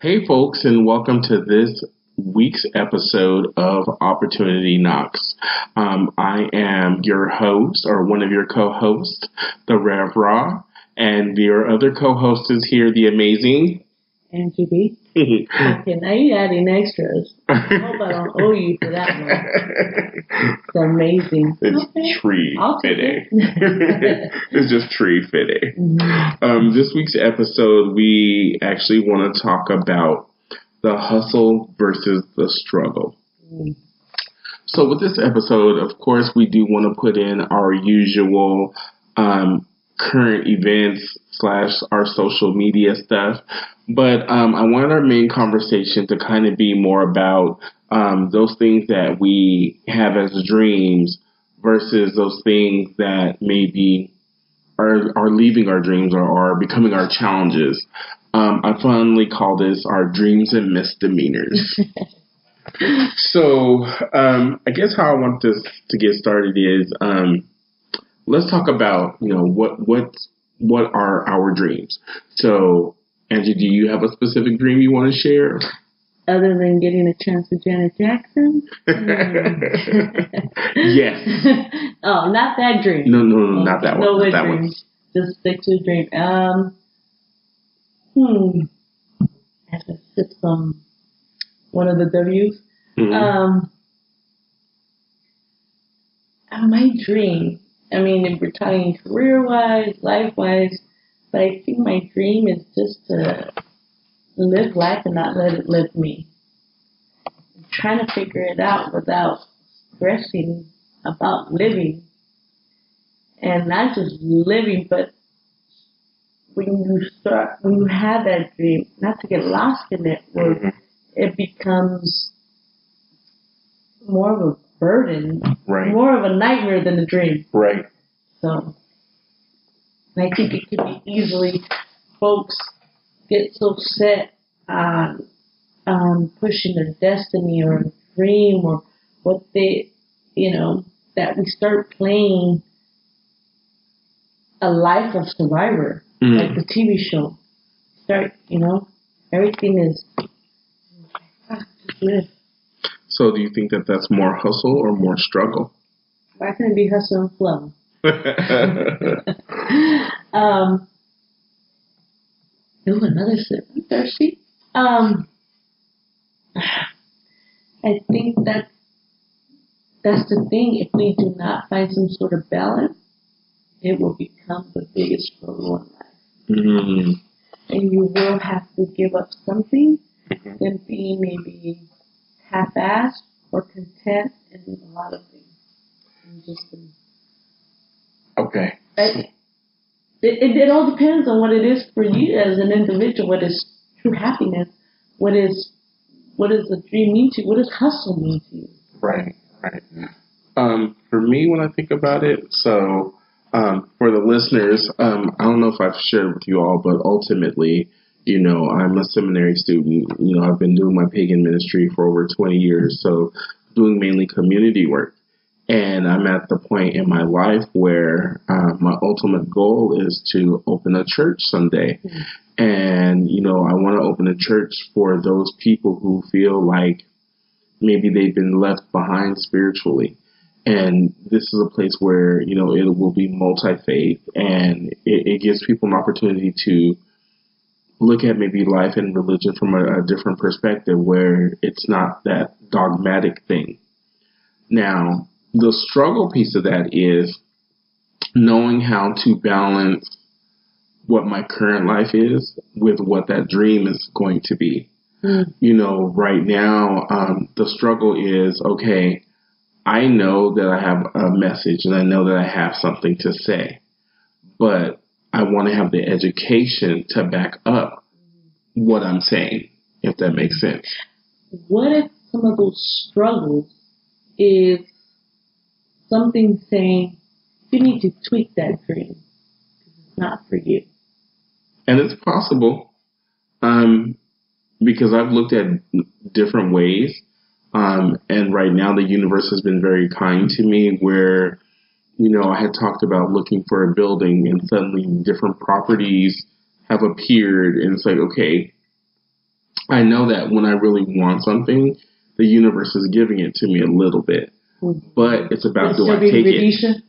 Hey, folks, and welcome to this week's episode of Opportunity Knocks. I am your host, or one of your co-hosts, the Rev Raw, and your other co-host is here, the amazing Angie B. Okay, now you're adding extras. I hope I don't owe you for that one. It's amazing. It's tree fitting. It's just tree fitting. This week's episode, we actually want to talk about the hustle versus the struggle. So with this episode, of course, we do want to put in our usual current events / our social media stuff. But I want our main conversation to kind of be more about those things that we have as dreams versus those things that maybe are leaving our dreams or are becoming our challenges. I fondly call this our dreams and misdemeanors. So I guess how I want this to get started is let's talk about, what are our dreams. So, Angie, do you have a specific dream you want to share? Other than getting a chance with Janet Jackson? Yes. Oh, not that dream. No, not that one. No, not that dream. one. Just stick to the dream. I have to sip some, one of the W's. Mm-hmm. My dream, I mean, if we're talking career-wise, life-wise, but I think my dream is just to live life and not let it live me. I'm trying to figure it out without stressing about living. And not just living, but when you have that dream, not to get lost in it, where it becomes more of a burden, right, more of a nightmare than a dream. Right. So, I think it could be easily, folks get so set on pushing their destiny or dream or what they, that we start playing a life of survivor, like the TV show. Everything is, just live. So do you think that that's more hustle or more struggle? Why can't it be hustle and flow? Another sip. I'm thirsty. I think that's the thing. If we do not find some sort of balance, it will become the biggest struggle in life. And you will have to give up something than being maybe half-assed or content in a lot of things. Okay. It all depends on what it is for you as an individual. What is true happiness? What does a dream mean to you? What does hustle mean to you? Right. For me, when I think about it, so for the listeners, I don't know if I've shared with you all, but ultimately, I'm a seminary student. I've been doing my pagan ministry for over 20 years, so doing mainly community work. And I'm at the point in my life where my ultimate goal is to open a church someday. And, I want to open a church for those people who feel like maybe they've been left behind spiritually. And this is a place where, it will be multi-faith, and it gives people an opportunity to look at maybe life and religion from a different perspective where it's not that dogmatic thing. Now, the struggle piece of that is knowing how to balance what my current life is with what that dream is going to be. Right now, the struggle is, okay, I know that I have a message and I know that I have something to say, but I want to have the education to back up what I'm saying, if that makes sense. What if some of those struggles is something saying you need to tweak that dream because it's not for you? And it's possible, because I've looked at different ways, and right now the universe has been very kind to me where, I had talked about looking for a building and suddenly different properties have appeared, and it's like, okay, I know that when I really want something, the universe is giving it to me a little bit. But it's about, do I take it?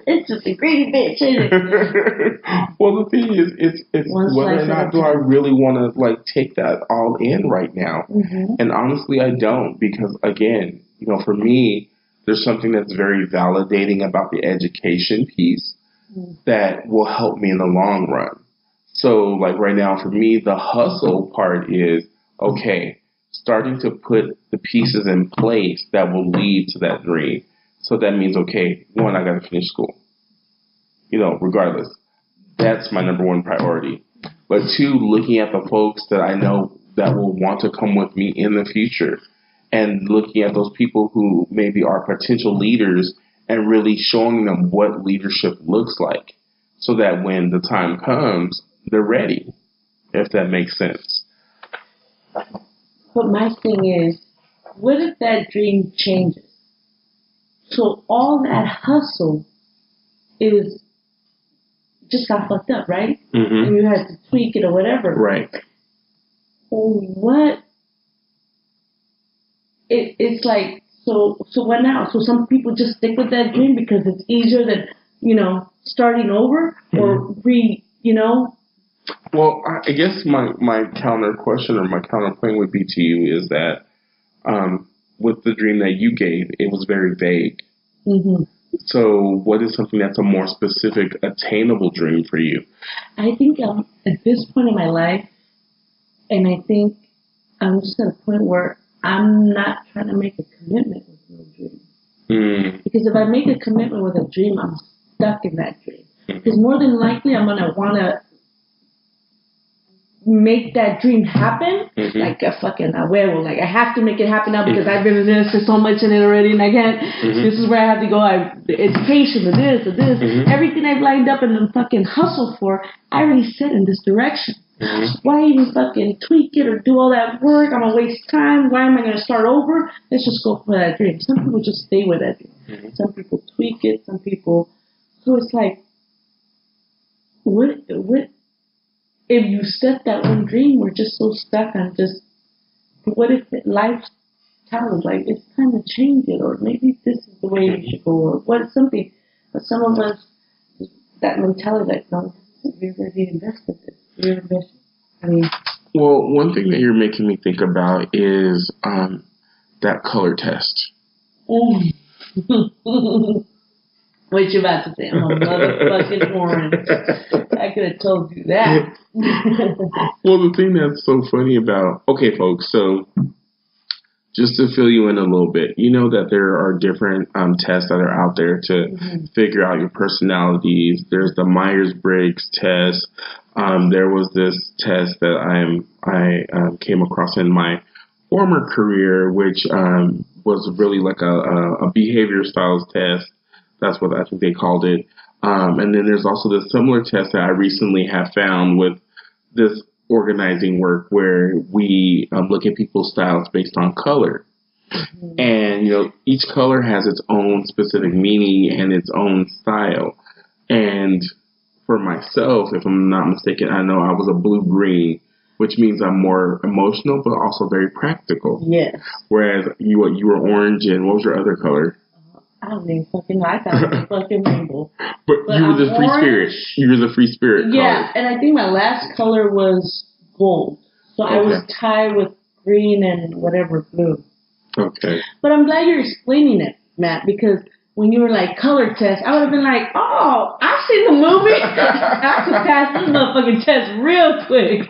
It's just a greedy bitch, isn't it? Well, the thing is, it's whether or not do I really want to like take that all in right now. Mm-hmm. And honestly, I don't, because again, for me, there's something that's very validating about the education piece that will help me in the long run. So, like right now, for me, the hustle part is, okay, starting to put the pieces in place that will lead to that dream. So that means, okay, one, I got to finish school. Regardless. That's my number one priority. But two, looking at the folks that I know that will want to come with me in the future, and looking at those people who maybe are potential leaders and really showing them what leadership looks like, so that when the time comes, they're ready, if that makes sense. But my thing is, what if that dream changes? So all that hustle is just got fucked up, right? Mm-hmm. And you had to tweak it or whatever. Right. Well, what? It's like, so what now? So some people just stick with that dream because it's easier than, starting over or Well, I guess my counter question or my counterpoint would be to you is that with the dream that you gave, it was very vague. Mm-hmm. So what is something that's a more specific, attainable dream for you? I think at this point in my life, and I think I'm just at a point where I'm not trying to make a commitment with no dream. Mm. Because if I make a commitment with a dream, I'm stuck in that dream. Because more than likely, I'm going to want to make that dream happen, like a fucking werewolf. Like, I have to make it happen now because I've been invested so much in it already, and I can't. This is where I have to go. Education, this. Everything I've lined up and then fucking hustle for, I already set in this direction. Why even fucking tweak it or do all that work? I'm going to waste time. Why am I going to start over? Let's just go for that dream. Some people just stay with that dream. Some people tweak it. Some people... So it's like, what if you set that one dream, we're just so stuck on just, what if life tells, like, it's time to change it, or maybe this is the way you should go, or what is something. But some of us, that mentality, like, no, we already invested this. Well, one thing that you're making me think about is that color test. What you about to say? I'm a motherfucking orange. I could have told you that. Well, the thing that's so funny about... Okay, folks, so just to fill you in a little bit, you know that there are different tests that are out there to figure out your personalities. There's the Myers-Briggs test. There was this test that I came across in my former career, which was really like a behavior styles test. That's what I think they called it. And then there's also this similar test that I recently have found with this organizing work where we look at people's styles based on color. And, each color has its own specific meaning and its own style. And for myself, if I'm not mistaken, I know I was a blue-green, which means I'm more emotional but also very practical. Yes. Whereas you were orange, and what was your other color? I don't even fucking know. I thought it was a fucking rainbow. But you were the free spirit. You were the free spirit color. Yeah, and I think my last color was gold. So I was tied with green and whatever blue. Okay. But I'm glad you're explaining it, Matt, because when you were like color test, I would have been like, oh, I've seen the movie. I could pass this motherfucking test real quick.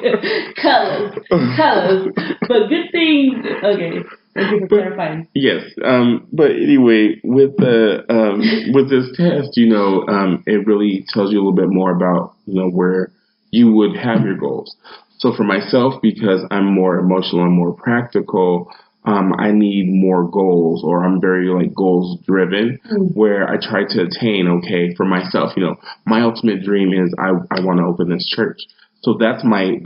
Colors. But good thing. Okay. Thank you for clarifying. Yes. But anyway, with this test, it really tells you a little bit more about, where you would have your goals. So for myself, because I'm more emotional and more practical, I need more goals, or I'm very goals driven, where I try to attain. Okay, for myself, my ultimate dream is I want to open this church. So that's my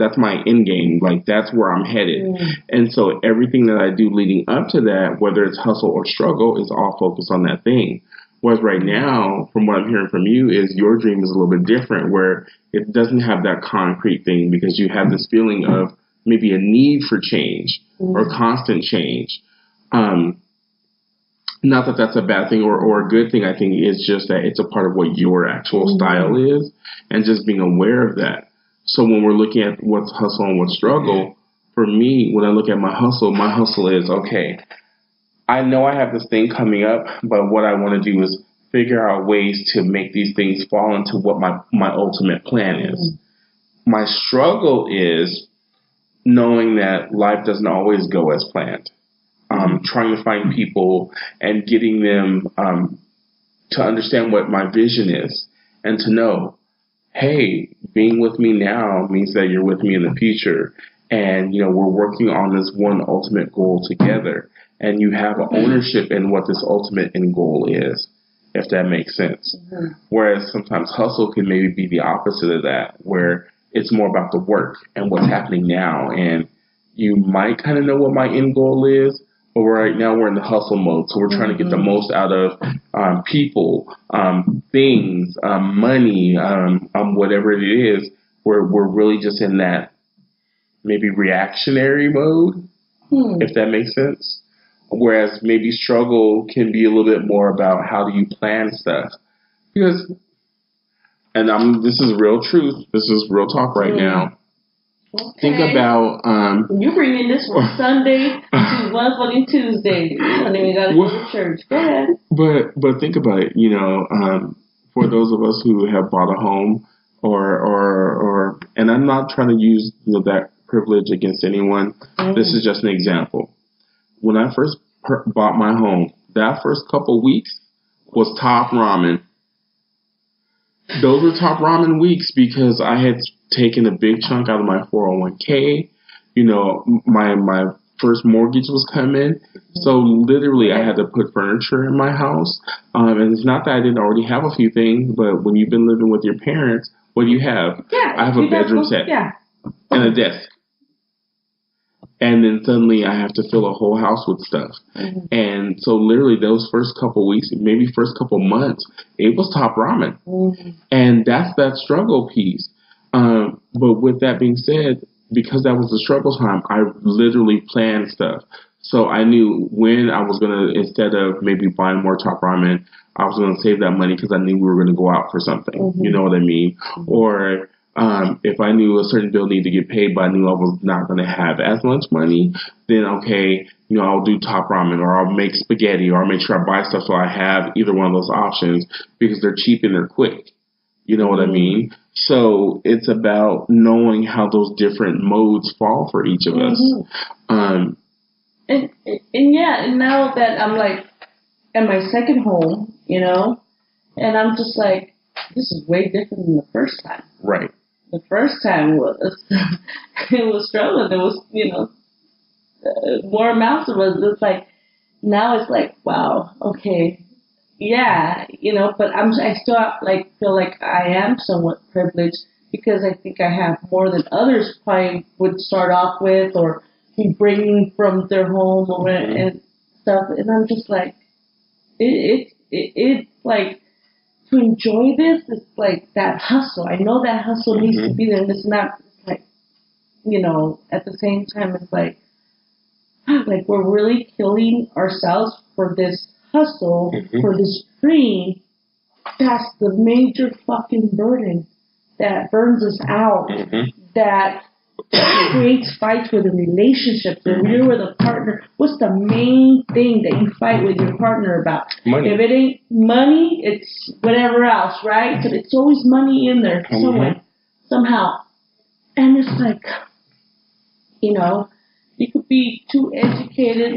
end game. That's where I'm headed. And so everything that I do leading up to that, whether it's hustle or struggle, is all focused on that thing. Whereas right now, from what I'm hearing from you, is your dream is a little bit different, where it doesn't have that concrete thing because you have this feeling of maybe a need for change or constant change. Not that that's a bad thing or a good thing. I think it's just that it's a part of what your actual style is, and just being aware of that. So when we're looking at what's hustle and what's struggle, for me, when I look at my hustle is, okay, I know I have this thing coming up, but what I want to do is figure out ways to make these things fall into what my ultimate plan is. My struggle is knowing that life doesn't always go as planned. Trying to find people and getting them to understand what my vision is and to know, hey, being with me now means that you're with me in the future. And, we're working on this one ultimate goal together. And you have ownership in what this ultimate end goal is, if that makes sense. Whereas sometimes hustle can maybe be the opposite of that, where it's more about the work and what's happening now. And you might kind of know what my end goal is, but right now we're in the hustle mode. So we're trying to get the most out of people, things, money, whatever it is. We're really just in that maybe reactionary mode, if that makes sense. Whereas maybe struggle can be a little bit more about how do you plan stuff. Because, and this is real truth, this is real talk right now. Okay. Think about... you bring in this from Sunday to one fucking Tuesday. You don't even got to go to church. Go ahead. But think about it, for those of us who have bought a home or and I'm not trying to use that privilege against anyone. This is just an example. When I first bought my home, that first couple weeks was top ramen. Those were top ramen weeks because I had taken a big chunk out of my 401k. My first mortgage was coming. So literally I had to put furniture in my house. And it's not that I didn't already have a few things, but when you've been living with your parents, what do you have? Yeah, I have a bedroom set and a desk. And then suddenly I have to fill a whole house with stuff. And so literally those first couple weeks, maybe first couple months, it was top ramen. And that's that struggle piece. But with that being said, because that was the struggle time, I literally planned stuff. So I knew when I was going to, instead of maybe buying more top ramen, I was going to save that money because I knew we were going to go out for something. You know what I mean? Or if I knew a certain bill needed to get paid, but I knew I was not going to have as much money, then okay, I'll do top ramen, or I'll make spaghetti, or I'll make sure I buy stuff so I have either one of those options because they're cheap and they're quick. You know what I mean? So it's about knowing how those different modes fall for each of us. And now that I'm like at my second home, and I'm just like, this is way different than the first time. Right. The first time was it was struggling. There was more amounts of us. It's like now it's like, wow, okay, yeah, but I still feel like I am somewhat privileged because I think I have more than others probably would start off with or be bringing from their home or and stuff. And I'm just like, it's like, to enjoy this, it's like that hustle. I know that hustle needs to be there, and it's not like, at the same time, it's like we're really killing ourselves for this hustle, for this dream. That's the major fucking burden that burns us out, that creates fights within relationships. When you're with a partner, what's the main thing that you fight with your partner about? Money. If it ain't money, it's whatever else, right? So it's always money in there somewhere, somehow. And it's like, you could be too educated,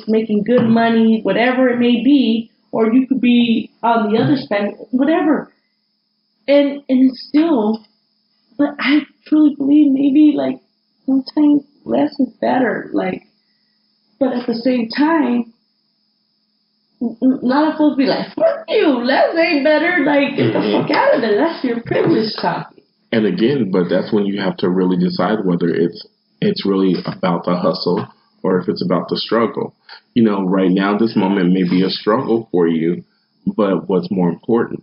making good money, whatever it may be, or you could be on the other side, whatever. And it's still, but I truly believe maybe sometimes less is better. But at the same time, not supposed to be like, fuck you, less ain't better. Get the fuck out of there. That's your privilege talking. And again, but that's when you have to really decide whether it's really about the hustle or if it's about the struggle. Right now, this moment may be a struggle for you, But what's more important?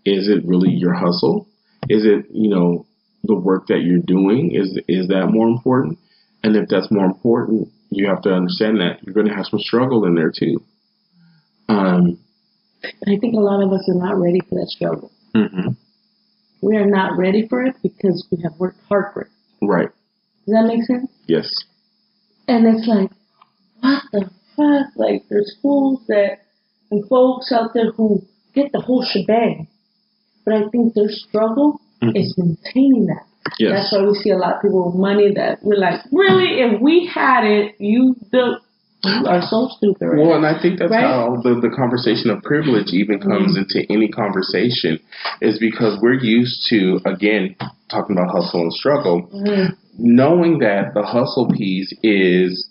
Is it really your hustle? Is it, the work that you're doing? Is that more important? And if that's more important, you have to understand that you're going to have some struggle in there too. I think a lot of us are not ready for that struggle. Mm-hmm. We are not ready for it because we have worked hard for it. Right. Does that make sense? Yes. And it's like, what the fuck? Like, there's fools and folks out there who get the whole shebang. But I think their struggle is maintaining that. Yes. That's why we see a lot of people with money that we're like, really? If we had it, you are so stupid. Right? Well, and I think that's how the conversation of privilege even comes into any conversation, is because we're used to, again, talking about hustle and struggle, knowing that the hustle piece is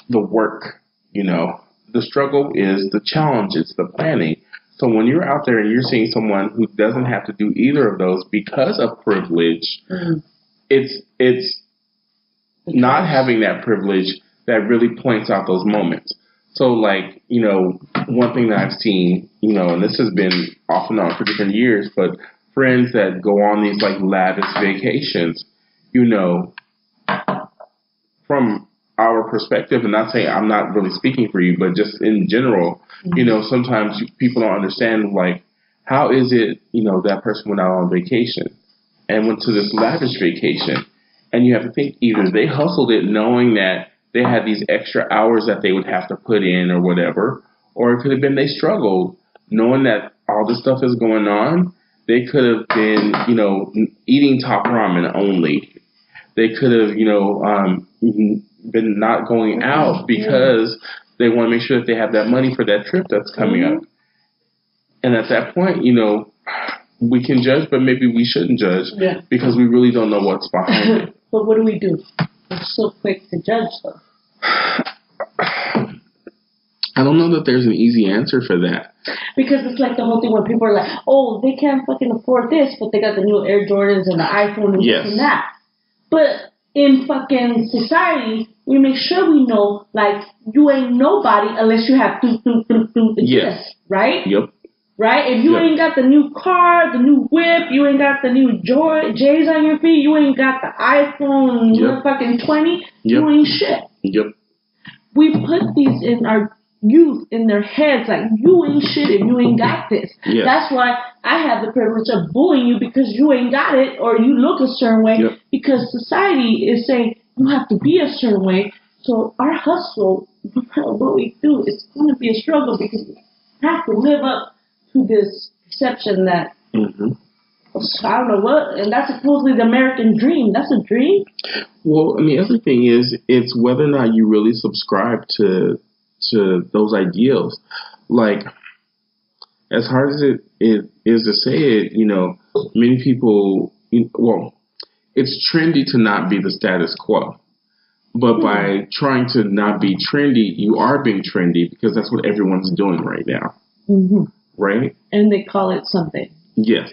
the work, the struggle is the challenge, it's the planning. So when you're out there and you're seeing someone who doesn't have to do either of those because of privilege, it's not having that privilege that really points out those moments. So, like, one thing that I've seen, and this has been off and on for different years, but friends that go on these, like, lavish vacations, from our perspective, and not saying I'm not really speaking for you, but just in general, sometimes people don't understand, like, how is it, that person went out on vacation and went to this lavish vacation, and you have to think either they hustled it knowing that they had these extra hours that they would have to put in or whatever, or it could have been they struggled knowing that all this stuff is going on. They could have been, eating top ramen only. They could have, been not going out because they want to make sure that they have that money for that trip that's coming up. And at that point, we can judge, but maybe we shouldn't judge because we really don't know what's behind it. But what do? We're so quick to judge stuff. I don't know that there's an easy answer for that. Because it's like the whole thing where people are like, oh, they can't fucking afford this, but they got the new Air Jordans and the iPhone and this and that. But in fucking society, we make sure we know, like, you ain't nobody unless you have this, right? Yep. Right? If you ain't got the new car, the new whip, you ain't got the new J's on your feet, you ain't got the iPhone fucking 20, you ain't shit. Yep. We put these in our youth in their heads, like, you ain't shit if you ain't got this. Yes. That's why I have the privilege of bullying you because you ain't got it or you look a certain way because society is saying you have to be a certain way. So our hustle, no matter what we do, it's going to be a struggle because we have to live up to this perception that I don't know what, and that's supposedly the American dream. That's a dream. Well, and the other thing is, it's whether or not you really subscribe to those ideals. Like, as hard as it is to say it, many people, it's trendy to not be the status quo. But by trying to not be trendy, you are being trendy because that's what everyone's doing right now. Right? And they call it something. Yes.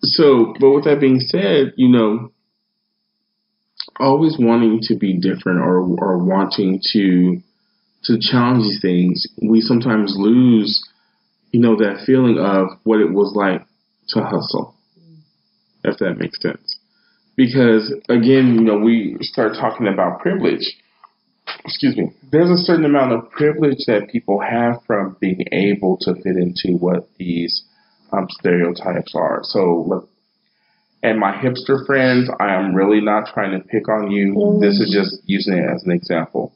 So, but with that being said, always wanting to be different or wanting to challenge these things, we sometimes lose, that feeling of what it was like to hustle, if that makes sense. Because, again, we start talking about privilege. Excuse me. There's a certain amount of privilege that people have from being able to fit into what these stereotypes are. So, and my hipster friends, I am really not trying to pick on you. This is just using it as an example.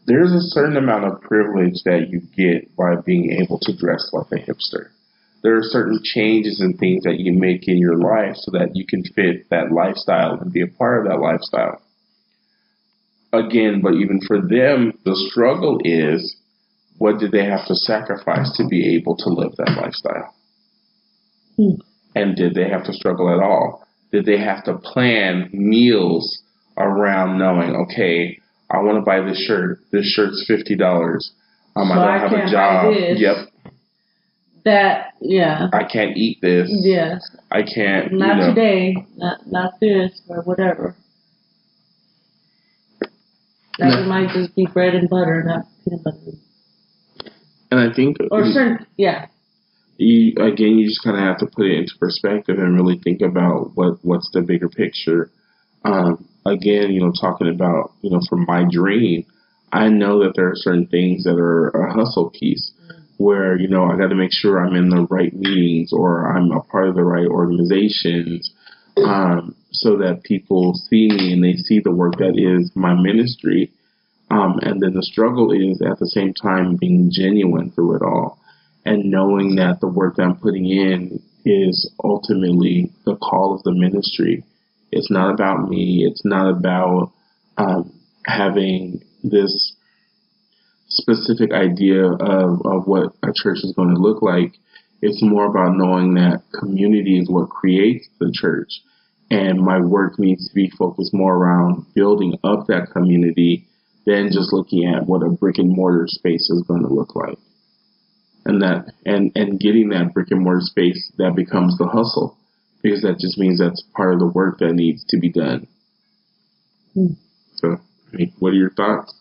There's a certain amount of privilege that you get by being able to dress like a hipster. There are certain changes and things that you make in your life so that you can fit that lifestyle and be a part of that lifestyle. Again, but even for them, the struggle is, what did they have to sacrifice to be able to live that lifestyle? And did they have to struggle at all? Did they have to plan meals around knowing, okay, I want to buy this shirt. This shirt's $50. I don't have a job. Yep. I can't eat this. Yes. I can't. Not today. Not this or whatever. That might just be bread and butter, not peanut butter. And I think, or certain, yeah. You just kind of have to put it into perspective and really think about what's the bigger picture. Again, talking about, for my dream, I know that there are certain things that are a hustle piece where, I got to make sure I'm in the right meetings or I'm a part of the right organizations, so that people see me and they see the work that is my ministry. And then the struggle is at the same time being genuine through it all and knowing that the work that I'm putting in is ultimately the call of the ministry. It's not about me. It's not about having this specific idea of what a church is going to look like. It's more about knowing that community is what creates the church. And my work needs to be focused more around building up that community than just looking at what a brick and mortar space is going to look like. And getting that brick and mortar space, that becomes the hustle, because that just means that's part of the work that needs to be done. So, what are your thoughts?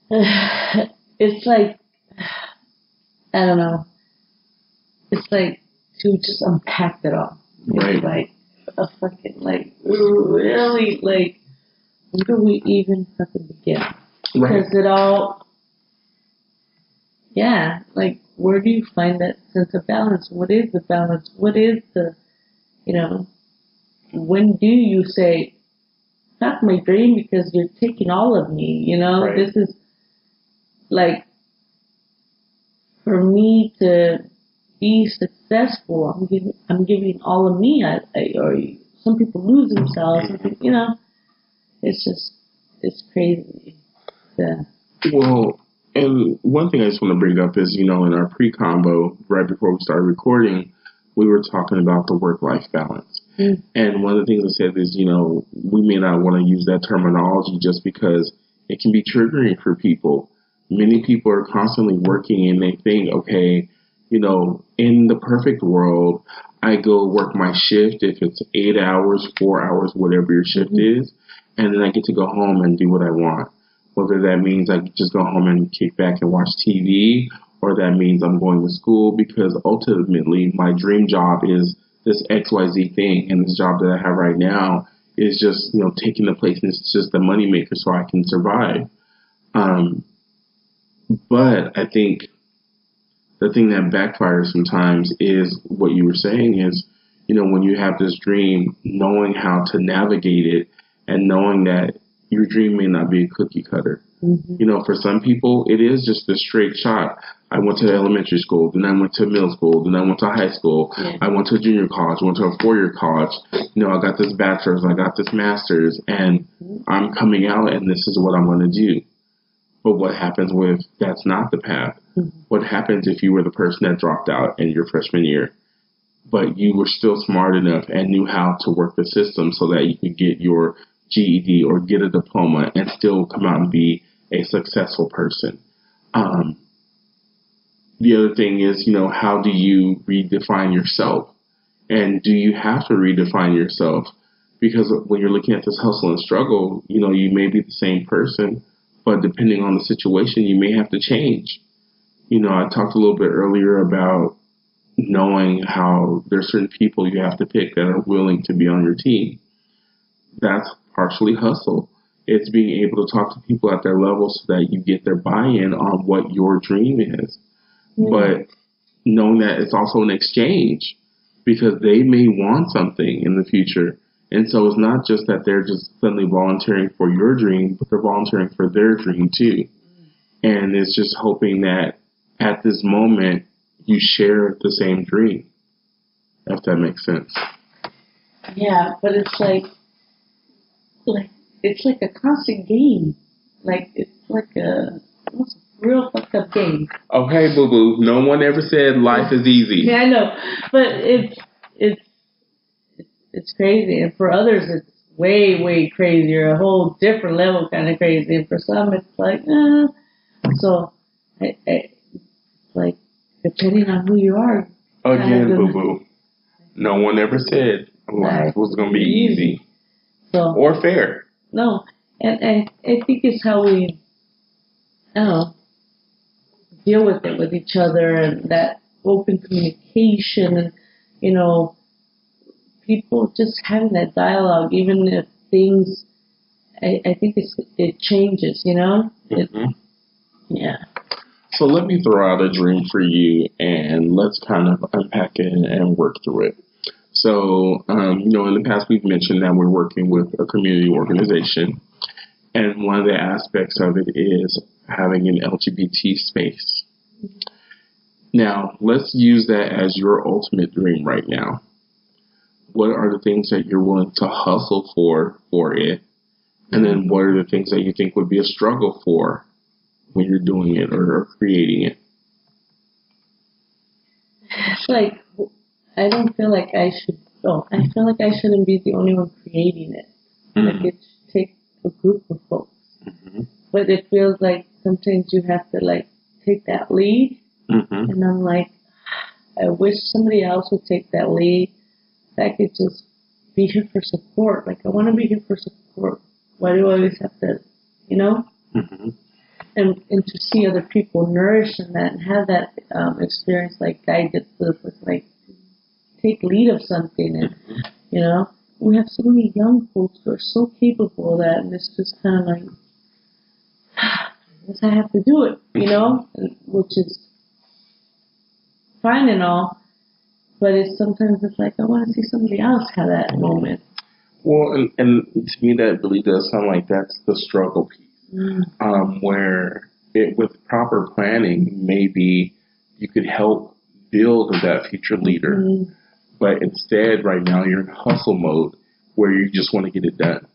It's like, I don't know. It's like to just unpack it all. Right. It's like a fucking, really, where do we even fucking begin? Because it all, where do you find that sense of balance? What is the balance? What is the, when do you say, not my dream because you're taking all of me, Right. This is, for me to be successful, I'm giving all of me, or some people lose themselves, it's crazy. Yeah. Well, and one thing I just want to bring up is, in our pre-combo, right before we started recording, we were talking about the work-life balance. Mm. And one of the things I said is, we may not want to use that terminology just because it can be triggering for people. Many people are constantly working and they think, okay, in the perfect world, I go work my shift, if it's 8 hours, 4 hours, whatever your shift is, and then I get to go home and do what I want. Whether that means I just go home and kick back and watch TV, or that means I'm going to school, because ultimately my dream job is this XYZ thing, and this job that I have right now is just, taking the place, and it's just the moneymaker so I can survive. But I think the thing that backfires sometimes is what you were saying is, when you have this dream, knowing how to navigate it and knowing that your dream may not be a cookie cutter. Mm-hmm. For some people, it is just a straight shot. I went to elementary school, then I went to middle school, then I went to high school, I went to a junior college, went to a 4-year college. I got this bachelor's, I got this master's, and I'm coming out and this is what I'm going to do. But what happens if that's not the path? Mm-hmm. What happens if you were the person that dropped out in your freshman year, but you were still smart enough and knew how to work the system so that you could get your GED or get a diploma and still come out and be a successful person? The other thing is, how do you redefine yourself? And do you have to redefine yourself? Because when you're looking at this hustle and struggle, you may be the same person, but depending on the situation, you may have to change. I talked a little bit earlier about knowing how there's certain people you have to pick that are willing to be on your team. That's partially hustle. It's being able to talk to people at their level so that you get their buy-in on what your dream is. Mm. But knowing that it's also an exchange, because they may want something in the future. And so it's not just that they're just suddenly volunteering for your dream, but they're volunteering for their dream too. And it's just hoping that at this moment you share the same dream, if that makes sense. Yeah, but it's like it's like a constant game. It's like a real fucked up game. Okay, boo boo. No one ever said life is easy. Yeah, I know, but it's crazy, and for others it's way, way crazier, a whole different level kind of crazy, and for some it's like, So, like, depending on who you are. Again, boo boo. No one ever said life was going to be easy. Or fair. No, and I think it's how we, I don't know, deal with it with each other, and that open communication, and people just having that dialogue, even if things, I think it changes, yeah. So let me throw out a dream for you, and let's kind of unpack it and work through it. So, in the past we've mentioned that we're working with a community organization, and one of the aspects of it is having an LGBT space. Now, let's use that as your ultimate dream right now. What are the things that you're willing to hustle for it? And then what are the things that you think would be a struggle for when you're doing it or creating it? I don't feel like I should. I feel like I shouldn't be the only one creating it. Mm-hmm. Like, it should take a group of folks. Mm-hmm. But it feels like sometimes you have to take that lead. Mm-hmm. And I'm like, I wish somebody else would take that lead. I could just be here for support. I want to be here for support. Why do I always have to, Mm-hmm. And to see other people nourish in that and have that experience like I did with take lead of something. And, we have so many young folks who are so capable of that, and it's just kind of like, I guess I have to do it, which is fine and all, but sometimes it's like, I want to see somebody else have that moment. Well, and to me that really does sound like that's the struggle piece. Where with proper planning, maybe you could help build that future leader. Mm-hmm. But instead, right now, you're in hustle mode where you just want to get it done.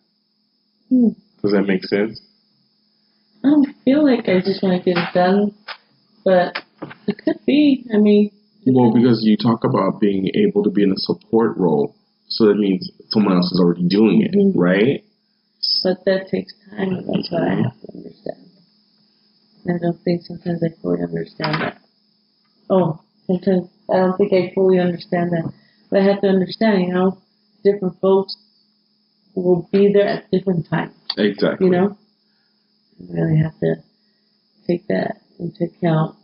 Mm. Does that make sense? I don't feel like I just want to get it done, but it could be. Well, because you talk about being able to be in a support role, so that means someone else is already doing it, mm-hmm. right? But that takes time, and that's what I have to understand. I don't think sometimes I fully understand that. Sometimes I don't think I fully understand that. But I have to understand, different folks will be there at different times. Exactly. You really have to take that into account,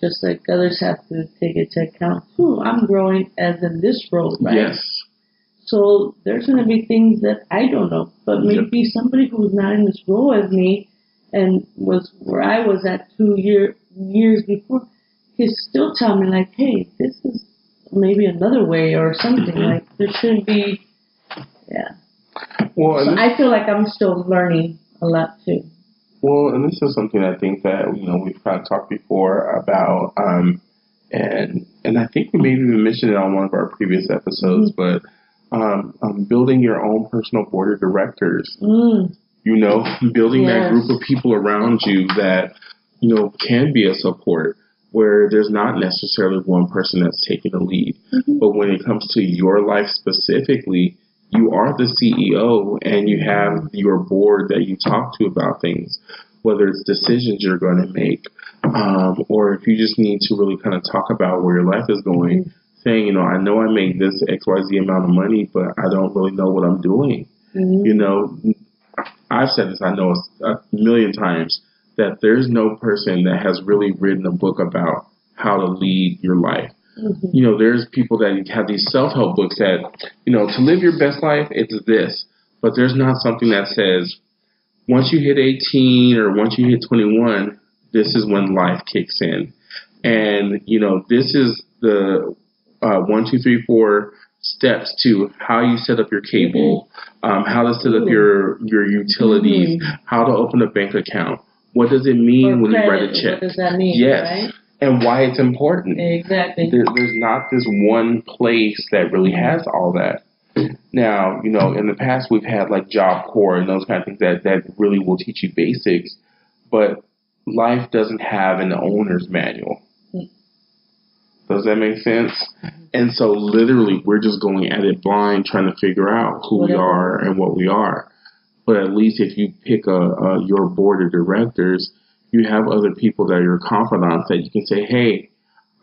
just like others have to take it into account too. I'm growing as in this role, right? Yes. So there's going to be things that I don't know, but maybe somebody who's not in this role as me and was where I was at 2 years before can still tell me hey, this is maybe another way or something. Mm-hmm. There shouldn't be, Well, so I feel like I'm still learning a lot too. Well, and this is something I think that we've kind of talked before about, and I think we maybe even mentioned it on one of our previous episodes, mm-hmm. but building your own personal board of directors. Mm. Building that group of people around you that can be a support, where there's not necessarily one person that's taking the lead, mm-hmm. but when it comes to your life specifically, you are the CEO and you have your board that you talk to about things, whether it's decisions you're going to make, or if you just need to really kind of talk about where your life is going, mm-hmm. saying, I know I make this XYZ amount of money, but I don't really know what I'm doing. Mm-hmm. I've said this, I know a million times, that there's no person that has really written a book about how to lead your life. Mm-hmm. There's people that have these self-help books that, to live your best life, it's this. But there's not something that says, once you hit 18 or once you hit 21, this is when life kicks in. And, this is the 1, 2, 3, 4 steps to how you set up your cable, mm-hmm. How to set up your utilities, mm-hmm. how to open a bank account. What does it mean when you write a check? What does that mean? Yes. Right? And why it's important. Exactly. There's not this one place that really has all that. Now, in the past we've had Job Corps and those kind of things that really will teach you basics, but life doesn't have an owner's manual. Mm-hmm. Does that make sense? Mm-hmm. And so literally we're just going at it blind, trying to figure out who we are and what we are. But at least if you pick your board of directors, you have other people that are your confidants that you can say, hey,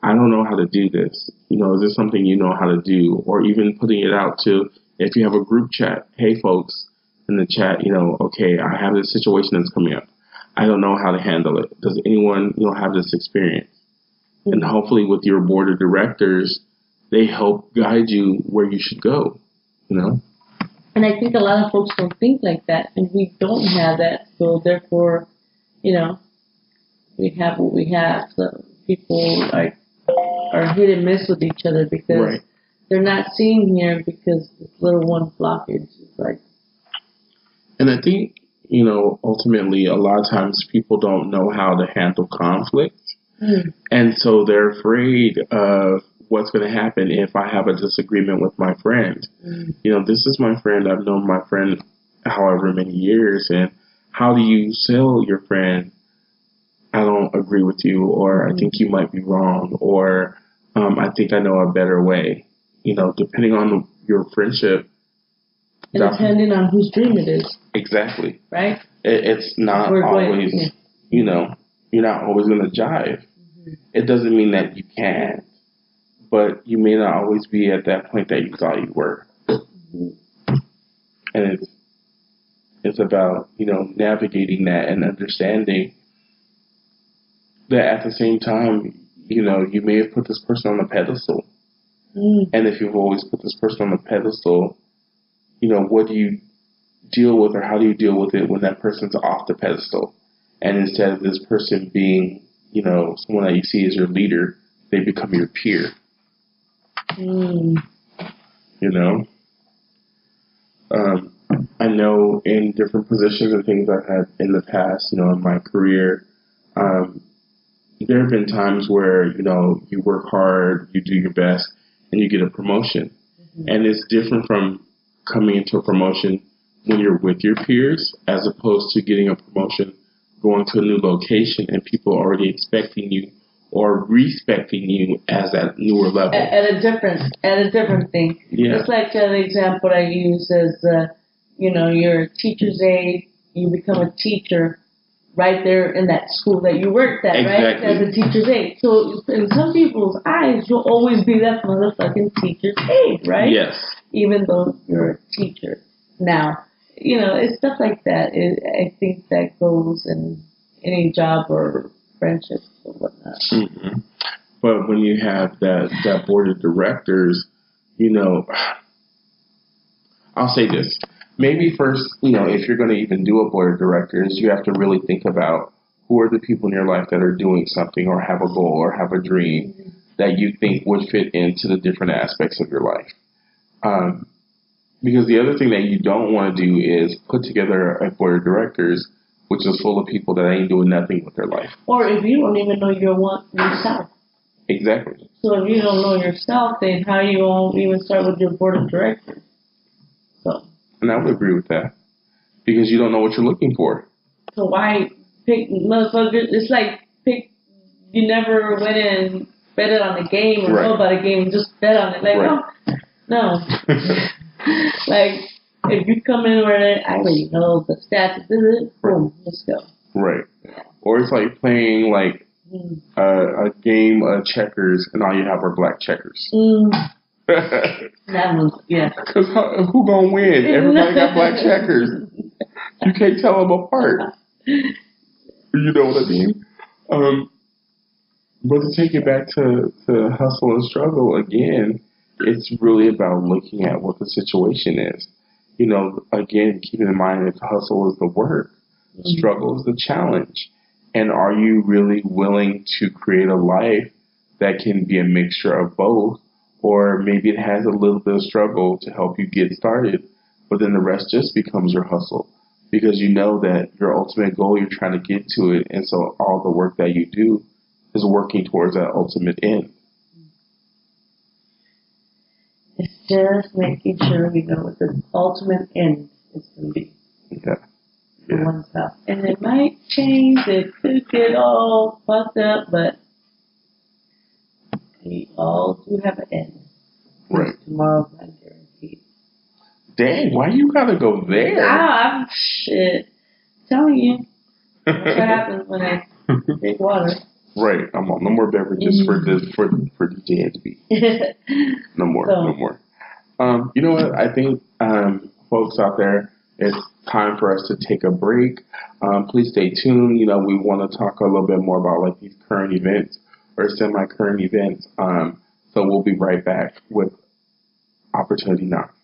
I don't know how to do this. Is this something you know how to do? Or even putting it out to, if you have a group chat, hey, folks, in the chat, okay, I have this situation that's coming up. I don't know how to handle it. Does anyone, have this experience? Mm-hmm. And hopefully with your board of directors, they help guide you where you should go, And I think a lot of folks don't think like that, and we don't have that, so therefore, we have what we have. So people are hit and miss with each other because they're not seen here because this little one blockage is like. And I think, ultimately a lot of times people don't know how to handle conflict. Mm. And so they're afraid of what's going to happen if I have a disagreement with my friend. Mm. This is my friend. I've known my friend however many years. And how do you tell your friend, I don't agree with you, or I think you might be wrong, or I think I know a better way, depending on your friendship. And depending on whose dream it is. Exactly. Right? It's not always, you're not always going to jive. Mm-hmm. It doesn't mean that you can't, but you may not always be at that point that you thought you were. Mm-hmm. And it's about, navigating that and understanding that at the same time, you may have put this person on a pedestal. Mm. And if you've always put this person on a pedestal, what do you deal with, or how do you deal with it when that person's off the pedestal? And instead of this person being, someone that you see as your leader, they become your peer. Mm. I know in different positions and things I've had in the past, in my career, there have been times where, you work hard, you do your best, and you get a promotion. Mm-hmm. And it's different from coming into a promotion when you're with your peers, as opposed to getting a promotion, going to a new location, and people already expecting you or respecting you as that newer level. At a different thing. Yeah. It's like the example I use is, you're a teacher's aide, you become a teacher right there in that school that you worked at, exactly. Right? As a teacher's aide. So in some people's eyes, you'll always be that motherfucking teacher's aide, right? Yes. Even though you're a teacher. Now, it's stuff like that. I think that goes in any job or friendships or whatnot. Mm-hmm. But when you have that board of directors, I'll say this. Maybe first, if you're going to even do a board of directors, you have to really think about who are the people in your life that are doing something or have a goal or have a dream mm-hmm. that you think would fit into the different aspects of your life. Because the other thing that you don't want to do is put together a board of directors which is full of people that ain't doing nothing with their life. Or if you don't even know yourself. Exactly. So if you don't know yourself, then how you won't even start with your board of directors? So. And I would agree with that. Because you don't know what you're looking for. So why pick motherfuckers? It's like you never went and betted on a game or know about a game and just bet on it. Like, no. Like, if you come in where I already know the stats, boom, let's go. Right. Yeah. Or it's like playing like a game of checkers and all you have are black checkers. That was, Because who gonna win? Everybody got black checkers. You can't tell them apart. You know what I mean? But to take it back to hustle and struggle again, it's really about looking at what the situation is. Again, keeping in mind that hustle is the work, struggle is the challenge. And are you really willing to create a life that can be a mixture of both? Or maybe it has a little bit of struggle to help you get started, but then the rest just becomes your hustle. Because you know that your ultimate goal, you're trying to get to it. And so all the work that you do is working towards that ultimate end. It's just making sure we know what the ultimate end is going to be. Yeah. For oneself. And it might change, it could get all fucked up, but we all do have an end. Right. Tomorrow's not guaranteed. Dang, why you gotta go there? I'm shit. Telling you. That's what happens when I drink water. Right. I'm on. No more beverages for DJ Angie. No more. You know what? I think folks out there, it's time for us to take a break. Please stay tuned. We want to talk a little bit more about like these current events or semi-current events. So we'll be right back with Opportunity Knocks.